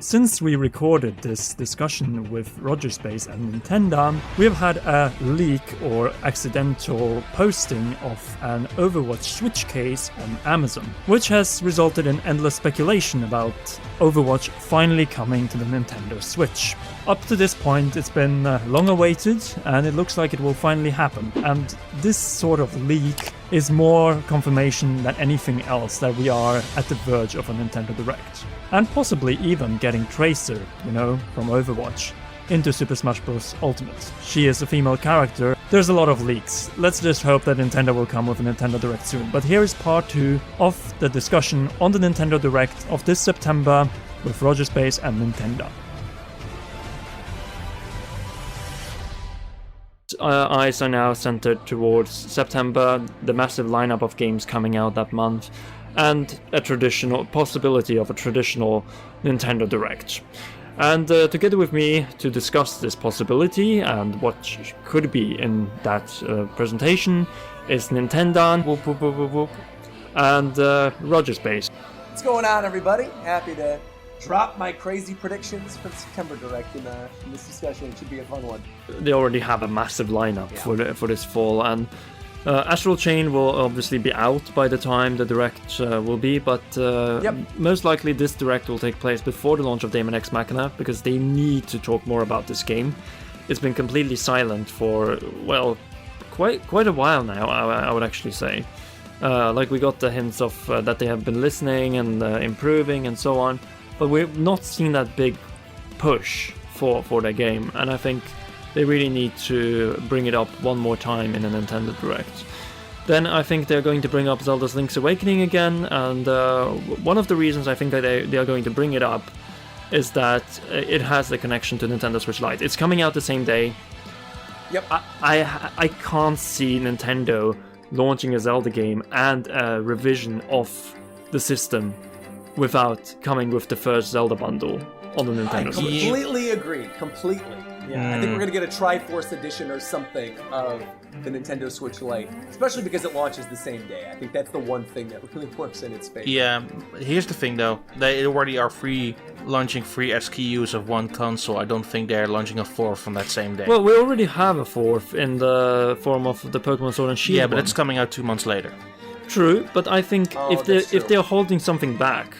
Since we recorded this discussion with Rogersbase and Nintendaan, we have had a leak or accidental posting of an Overwatch Switch case on Amazon, which has resulted in endless speculation about Overwatch finally coming to the Nintendo Switch. Up to this point, it's been long awaited, and it looks like it will finally happen. And this sort of leak is more confirmation than anything else that we are at the verge of a Nintendo Direct. And possibly even getting Tracer, from Overwatch, into Super Smash Bros. Ultimate. She is a female character. There's a lot of leaks. Let's just hope that Nintendo will come with a Nintendo Direct soon. But here is part 2 of the discussion on the Nintendo Direct of this September with Rogersbase and Nintendaan. Eyes are now centered towards September, the massive lineup of games coming out that month, and a possibility of a traditional Nintendo Direct. And together with me to discuss this possibility and what could be in that presentation is Nintendaan, whoop, whoop, whoop, whoop, whoop, and Rogersbase. What's going on, everybody? Happy to drop my crazy predictions for the September Direct in this discussion. It should be a fun one. They already have a massive lineup for this fall, and Astral Chain will obviously be out by the time the Direct will be, but most likely this Direct will take place before the launch of Daemon X Machina, because they need to talk more about this game. It's been completely silent for, quite a while now, I would actually say. We got the hints of that they have been listening and improving and so on, but we've not seen that big push for their game, and I think they really need to bring it up one more time in a Nintendo Direct. Then I think they're going to bring up Zelda's Link's Awakening again, and one of the reasons I think that they are going to bring it up is that it has a connection to Nintendo Switch Lite. It's coming out the same day. Yep. I can't see Nintendo launching a Zelda game and a revision of the system without coming with the first Zelda bundle on the Nintendo Switch. I completely agree. Completely. Yeah, I think we're going to get a Triforce edition or something of the Nintendo Switch Lite, especially because it launches the same day. I think that's the one thing that really works in its favor. Yeah, here's the thing though. They already are launching free SKUs of one console. I don't think they're launching a fourth on that same day. Well, we already have a fourth in the form of the Pokemon Sword and Shield. Yeah, but it's coming out 2 months later. True, but I think if they're holding something back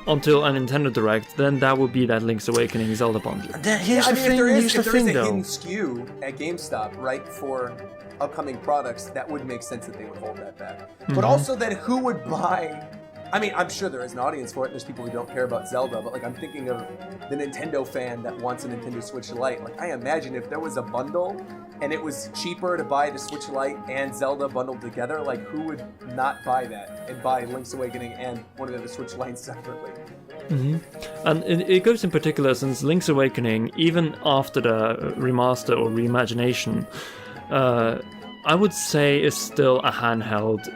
until a Nintendo Direct, then that would be that Link's Awakening Zelda bundle. If there is a hidden SKU at GameStop, right, for upcoming products, that would make sense that they would hold that back. Mm-hmm. But also then who would buy... I mean, I'm sure there is an audience for it, and there's people who don't care about Zelda, but I'm thinking of the Nintendo fan that wants a Nintendo Switch Lite. I imagine if there was a bundle and it was cheaper to buy the Switch Lite and Zelda bundled together, who would not buy that and buy Link's Awakening and one of the Switch Lites separately? Mm-hmm. And it goes in particular since Link's Awakening, even after the remaster or reimagination, I would say is still a handheld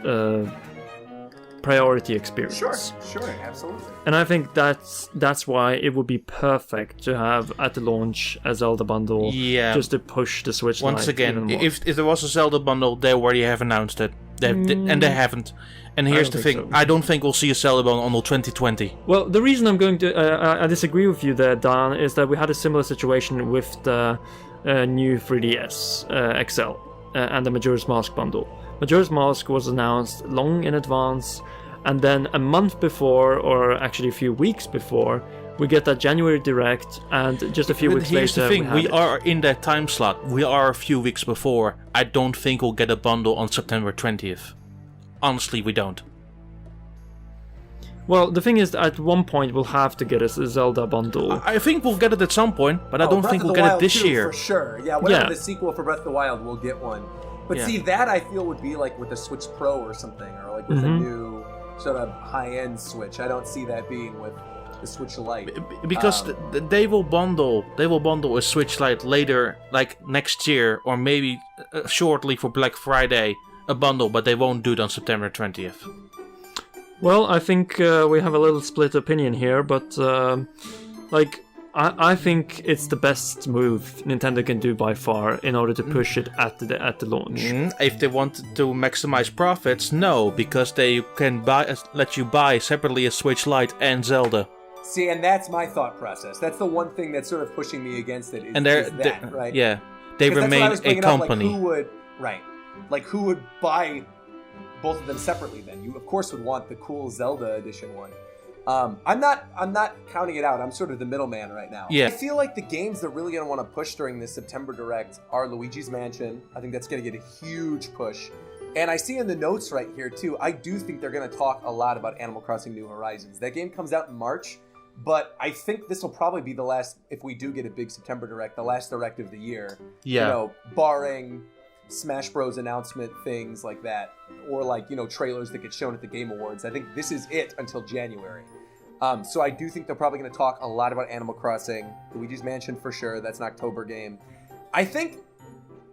priority experience. Sure, absolutely. And I think that's why it would be perfect to have at the launch a Zelda bundle, just to push the Switch Lite. Once again, if there was a Zelda bundle, they already have announced it, and they haven't. And here's the thing: I don't think we'll see a Zelda bundle until 2020. Well, the reason I'm going to I disagree with you there, Dan, is that we had a similar situation with the new 3DS XL and the Majora's Mask bundle. Majora's Mask was announced long in advance, and then a month before, or actually a few weeks before, we get that January Direct, and just a few weeks later... Here's the thing, we are in that time slot. We are a few weeks before. I don't think we'll get a bundle on September 20th. Honestly, we don't. Well, the thing is, at one point we'll have to get a Zelda bundle. I think we'll get it at some point, but I don't think we'll get it this year. For sure, whatever the sequel for Breath of the Wild, we'll get one. But see, that I feel would be with the Switch Pro or something, or with a new sort of high-end Switch. I don't see that being with the Switch Lite. Because they will bundle a Switch Lite later, next year, or maybe shortly for Black Friday, a bundle, but they won't do it on September 20th. Well, I think we have a little split opinion here, but I think it's the best move Nintendo can do by far in order to push it at the launch. If they want to maximize profits, no, because they can let you buy separately a Switch Lite and Zelda. See, and that's my thought process. That's the one thing that's sort of pushing me against it. And that, right? Yeah, they remain a company. Who would buy both of them separately? Then you, of course, would want the cool Zelda edition one. I'm not counting it out. I'm sort of the middleman right now. Yeah. I feel like the games they're really going to want to push during this September Direct are Luigi's Mansion. I think that's going to get a huge push. And I see in the notes right here, too, I do think they're going to talk a lot about Animal Crossing New Horizons. That game comes out in March, but I think this will probably be the last, if we do get a big September Direct, the last Direct of the year. Yeah. You know, barring Smash Bros. Announcement, things like that, or like, you know, trailers that get shown at the Game Awards. I think this is it until January. So I do think they're probably going to talk a lot about Animal Crossing, Luigi's Mansion for sure. That's an October game. I think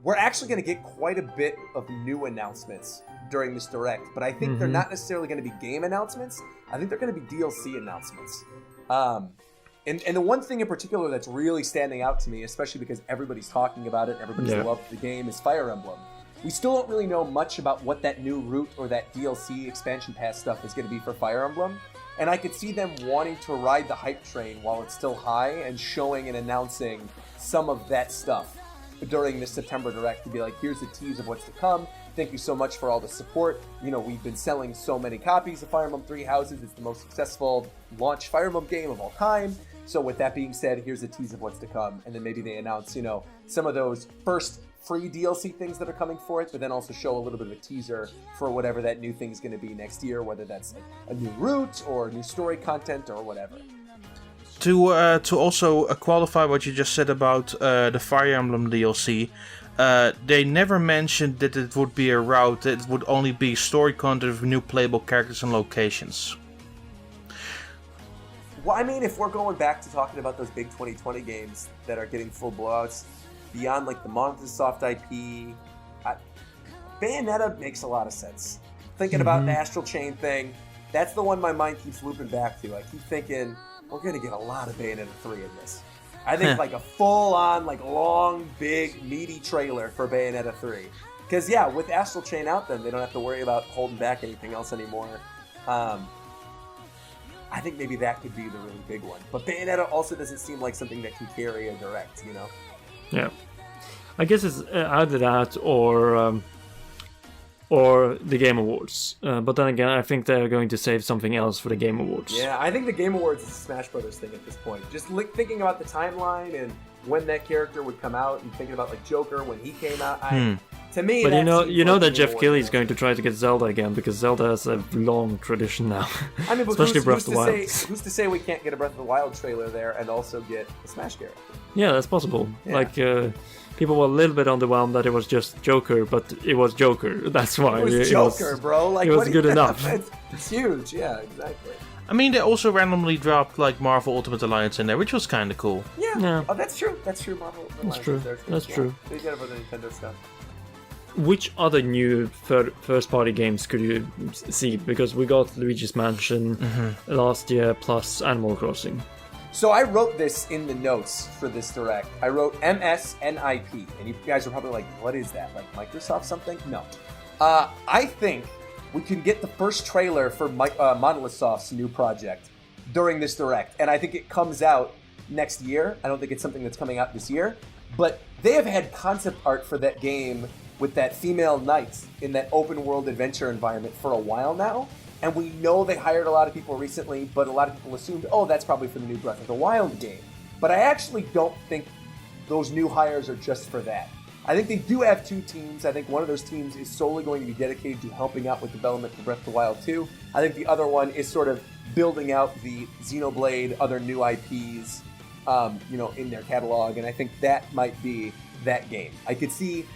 we're actually going to get quite a bit of new announcements during this Direct, but I think they're not necessarily going to be game announcements. I think they're going to be DLC announcements. And the one thing in particular that's really standing out to me, especially because everybody's talking about it, everybody's loved the game, is Fire Emblem. We still don't really know much about what that new route or that DLC expansion pass stuff is going to be for Fire Emblem. And I could see them wanting to ride the hype train while it's still high and showing and announcing some of that stuff during this September Direct to be like, here's a tease of what's to come. Thank you so much for all the support. You know, we've been selling so many copies of Fire Emblem Three Houses. It's the most successful launch Fire Emblem game of all time. So with that being said, here's a tease of what's to come. And then maybe they announce, you know, some of those first free DLC things that are coming for it, but then also show a little bit of a teaser for whatever that new thing is going to be next year, whether that's like a new route or new story content or whatever. To also qualify what you just said about the Fire Emblem DLC, they never mentioned that it would be a route, that it would only be story content with new playable characters and locations. Well, I mean, if we're going back to talking about those big 2020 games that are getting full blowouts, beyond like the Monolith IP, Bayonetta makes a lot of sense. Thinking about the Astral Chain thing, that's the one my mind keeps looping back to. I keep thinking, we're going to get a lot of Bayonetta 3 in this. I think like a full-on, like long, big, meaty trailer for Bayonetta 3. Because, yeah, with Astral Chain out then, they don't have to worry about holding back anything else anymore. I think maybe that could be the really big one. But Bayonetta also doesn't seem like something that can carry a Direct, you know? Yeah. I guess it's either that or the Game Awards. But then again, I think they're going to save something else for the Game Awards. Yeah, I think the Game Awards is a Smash Brothers thing at this point. Just thinking about the timeline and when that character would come out, and thinking about like Joker when he came out. To me, but you know that Jeff Keighley is going to try to get Zelda again because Zelda has a long tradition now. I mean, but especially Breath of the Wild. Who's to say we can't get a Breath of the Wild trailer there and also get a Smash character? Yeah, that's possible. Yeah. Like people were a little bit underwhelmed that it was just Joker, but it was Joker. That's why it was Joker, bro. Like, it was good enough. It's huge. Yeah, exactly. I mean, they also randomly dropped like Marvel Ultimate Alliance in there, which was kind of cool. Yeah. Oh, that's true. That's true. Marvel Ultimate Alliance. That's true. They get about the Nintendo stuff. Which other new first-party games could you see? Because we got Luigi's Mansion last year, plus Animal Crossing. So I wrote this in the notes for this Direct. I wrote MSNIP, and you guys are probably like, what is that? Like Microsoft something? No. I think we can get the first trailer for Monolith Soft's new project during this Direct, and I think it comes out next year. I don't think it's something that's coming out this year, but they have had concept art for that game with that female knight in that open world adventure environment for a while now. And we know they hired a lot of people recently, but a lot of people assumed, oh, that's probably for the new Breath of the Wild game. But I actually don't think those new hires are just for that. I think they do have two teams. I think one of those teams is solely going to be dedicated to helping out with development for Breath of the Wild 2. I think the other one is sort of building out the Xenoblade, other new IPs, in their catalog. And I think that might be that game. I could see,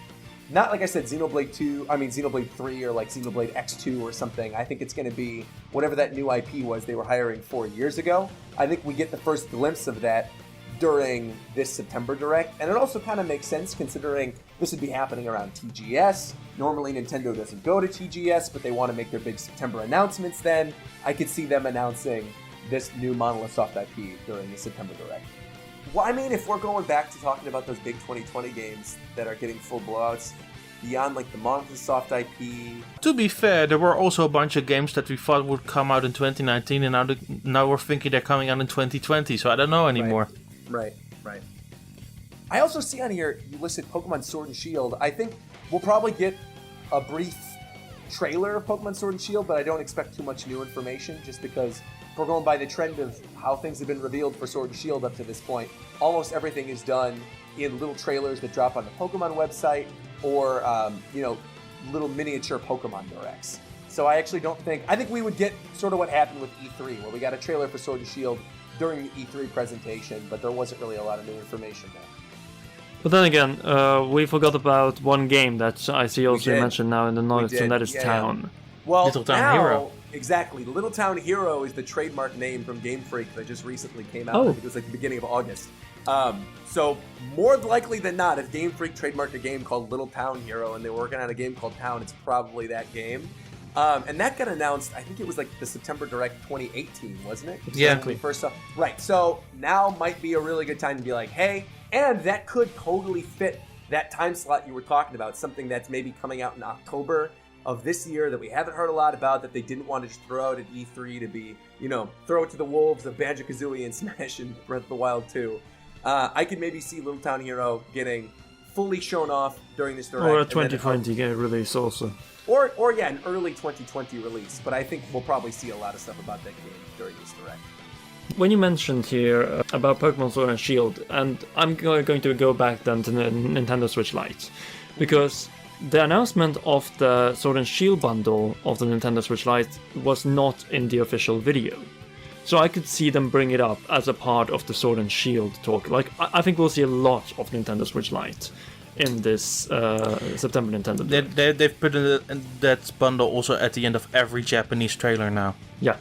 not like I said, Xenoblade 3 or like Xenoblade X2 or something. I think it's going to be whatever that new IP was they were hiring 4 years ago. I think we get the first glimpse of that during this September Direct. And it also kind of makes sense considering this would be happening around TGS. Normally Nintendo doesn't go to TGS, but they want to make their big September announcements then. I could see them announcing this new Monolith Soft IP during the September Direct. Well, I mean, if we're going back to talking about those big 2020 games that are getting full blowouts, beyond like the Microsoft IP. To be fair, there were also a bunch of games that we thought would come out in 2019, and now we're thinking they're coming out in 2020, so I don't know anymore. Right. I also see on here you listed Pokemon Sword and Shield. I think we'll probably get a brief trailer of Pokemon Sword and Shield, but I don't expect too much new information, just because if we're going by the trend of how things have been revealed for Sword and Shield up to this point, almost everything is done in little trailers that drop on the Pokemon website or, little miniature Pokemon Directs. So I actually don't think... I think we would get sort of what happened with E3, where we got a trailer for Sword and Shield during the E3 presentation, but there wasn't really a lot of new information there. But then again, we forgot about one game that I see also mentioned now in the notes, and that is Town. Well, Little Town Hero. Exactly. Little Town Hero is the trademark name from Game Freak that just recently came out. I think it was like the beginning of August. So more likely than not, if Game Freak trademarked a game called Little Town Hero and they were working on a game called Town, it's probably that game. And that got announced, I think it was like the September Direct 2018, wasn't it? Exactly. First up. Right. So now might be a really good time to be like, hey, and that could totally fit that time slot you were talking about, something that's maybe coming out in October of this year that we haven't heard a lot about, that they didn't want to just throw out at E3 to be, throw it to the wolves of Banjo-Kazooie and Smash and Breath of the Wild 2. I could maybe see Little Town Hero getting fully shown off during this Direct. Or a 2020 game release also. Or an early 2020 release, but I think we'll probably see a lot of stuff about that game during this Direct. When you mentioned here about Pokemon Sword and Shield, and I'm going to go back then to the Nintendo Switch Lite, because the announcement of the Sword and Shield bundle of the Nintendo Switch Lite was not in the official video. So I could see them bring it up as a part of the Sword and Shield talk. Like, I think we'll see a lot of Nintendo Switch Lite in this September Nintendo Direct. They've put that bundle also at the end of every Japanese trailer now. Yeah.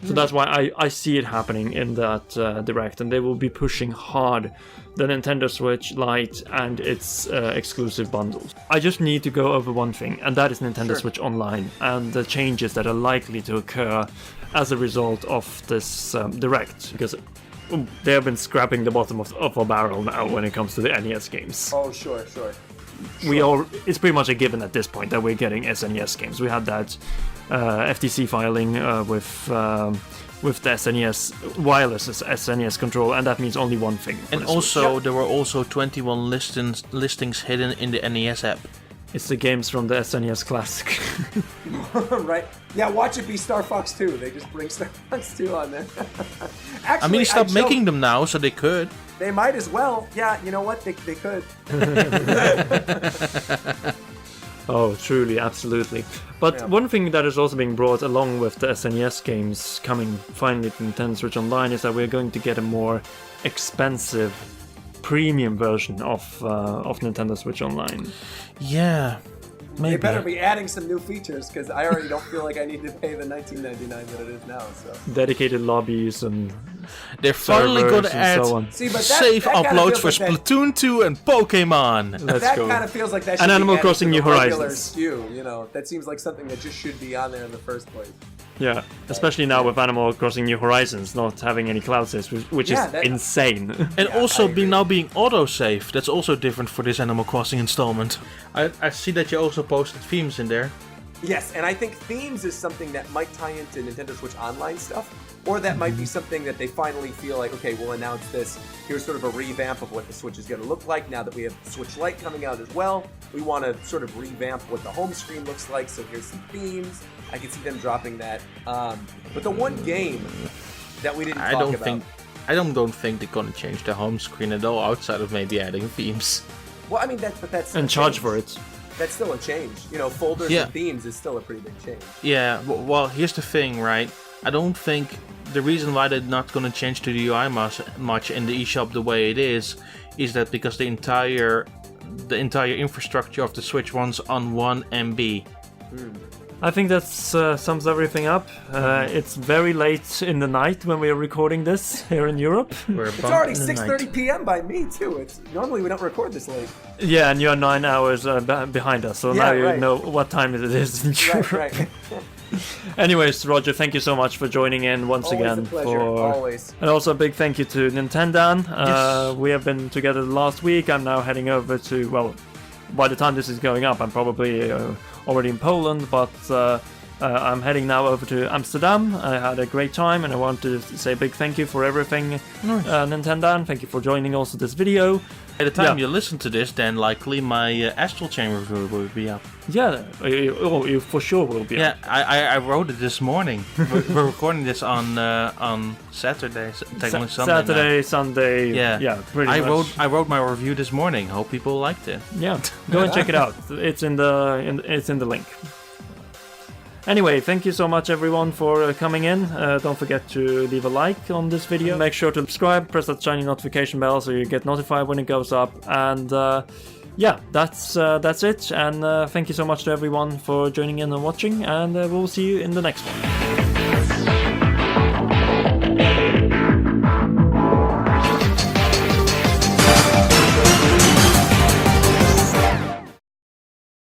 So that's why I see it happening in that Direct, and they will be pushing hard the Nintendo Switch Lite and its exclusive bundles. I just need to go over one thing, and that is Nintendo Switch Online and the changes that are likely to occur as a result of this Direct, because they have been scrapping the bottom of a barrel now when it comes to the NES games. Oh, sure. It's pretty much a given at this point that we're getting SNES games. We had that FTC filing with the SNES wireless SNES control, and that means only one thing. And also, there were also 21 listings hidden in the NES app. It's the games from the SNES Classic. Right. Yeah, watch it be Star Fox 2. They just bring Star Fox 2 on there. Actually, I mean, stop making them now, so they could. They might as well. Yeah, you know what? They could. Oh, truly, absolutely. But one thing that is also being brought along with the SNES games coming finally to Nintendo Switch Online is that we're going to get a more expensive premium version of Nintendo Switch Online. Yeah, maybe. They better be adding some new features, because I already don't feel like I need to pay the $19.99 that it is now. So dedicated lobbies and they're finally going to add so on. save uploads for Splatoon 2 and Pokemon. Let's go. That kind of feels like that should and be Animal Crossing New regular Horizons. SKU, that seems like something that just should be on there in the first place. Yeah, especially now with Animal Crossing New Horizons not having any cloud saves, which is insane. And also now being autosave. That's also different for this Animal Crossing installment. I see that you also posted themes in there. Yes, and I think themes is something that might tie into Nintendo Switch Online stuff, or that might be something that they finally feel like, okay, we'll announce this. Here's sort of a revamp of what the Switch is going to look like now that we have Switch Lite coming out as well. We want to sort of revamp what the home screen looks like, so here's some themes. I can see them dropping that. But the one game that we didn't talk about... I don't think they're going to change the home screen at all, outside of maybe adding themes. Well, I mean, that's and charge for it. That's still a change. Folders and themes is still a pretty big change. Yeah, well, here's the thing, right? I don't think the reason why they're not going to change to the UI much in the eShop the way it is that because the entire infrastructure of the Switch runs on 1 MB. I think that sums everything up. It's very late in the night when we are recording this here in Europe. It's already 6:30 p.m. by me too. Normally we don't record this late. Yeah, and you're 9 hours behind us, so now you know what time it is in Europe. Right. Anyways, Roger, thank you so much for joining in once again. A pleasure. Always. And also a big thank you to Nintendaan. Yes. We have been together last week. I'm now heading over to, by the time this is going up, I'm probably already in Poland, but I'm heading now over to Amsterdam. I had a great time, and I want to say a big thank you for everything, Nintendaan. Thank you for joining also this video. By the time you listen to this, then likely my Astral Chain review will be up. Yeah, you for sure will be up. Yeah, I wrote it this morning. We're recording this on Saturday, technically Sunday. Saturday, Sunday. Yeah, pretty much. I wrote my review this morning. Hope people liked it. Yeah, go and check it out. It's in the link. Anyway, thank you so much everyone for coming in. Don't forget to leave a like on this video. Make sure to subscribe, press that shiny notification bell so you get notified when it goes up. And yeah, that's it. And thank you so much to everyone for joining in and watching. And we'll see you in the next one.